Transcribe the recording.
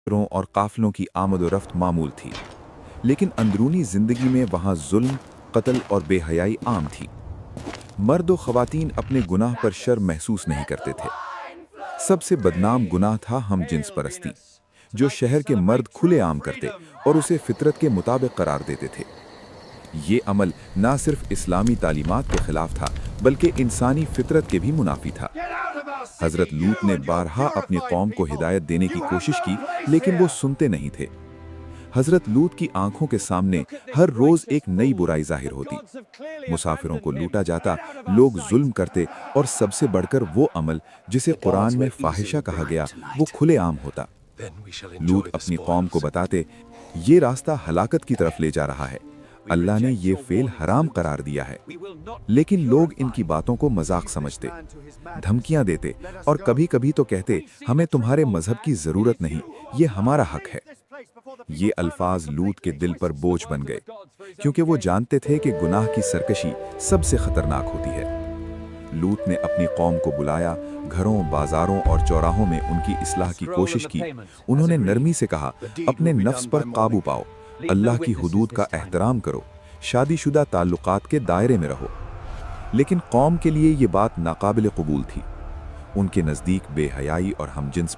मुसाफिरों और काफिलों की आमद और रफ्त मामूल थी, लेकिन अंदरूनी जिंदगी में वहाँ जुल्म, कत्ल और बेहयाई आम थी। मर्द व ख़वातीन अपने गुनाह पर शर्म महसूस नहीं करते थे। सबसे बदनाम गुनाह था हम जिन्स परस्ती, जो शहर के मर्द खुलेआम करते और उसे फितरत के मुताबिक करार देते थे। ये अमल ना सिर्फ इस्लामी तालीमात के खिलाफ था, बल्कि इंसानी फितरत के भी मुनाफी था। हजरत लूत ने बारहा अपनी कौम को हिदायत देने की कोशिश की, लेकिन वो सुनते नहीं थे। हजरत लूत की आंखों के सामने हर रोज एक नई बुराई जाहिर होती। मुसाफिरों को लूटा जाता, लोग जुल्म करते और सबसे बढ़कर वो अमल जिसे कुरान में फाहिशा कहा गया, वो खुलेआम होता। लूत अपनी कौम को बताते, ये रास्ता हलाकत की तरफ ले जा रहा है, अल्लाह ने ये फेल हराम करार दिया है। लेकिन लोग इनकी बातों को मजाक समझते, धमकियां देते और कभी कभी तो कहते, हमें तुम्हारे मजहब की जरूरत नहीं, ये हमारा हक है। ये अल्फाज लूत के दिल पर बोझ बन गए, क्योंकि वो जानते थे कि गुनाह की सरकशी सबसे खतरनाक होती है। लूत ने अपनी कौम को बुलाया, घरों, बाजारों और चौराहों में उनकी इस्लाह की कोशिश की। उन्होंने नरमी से कहा, अपने नफ्स पर काबू पाओ, अल्लाह की हुदूद का एहतराम करो, शादीशुदा ताल्लुकात के दायरे में रहो। लेकिन कौम के लिए ये बात नाकाबिल कबूल थी। उनके नज़दीक बेहयाई और हमजिन्स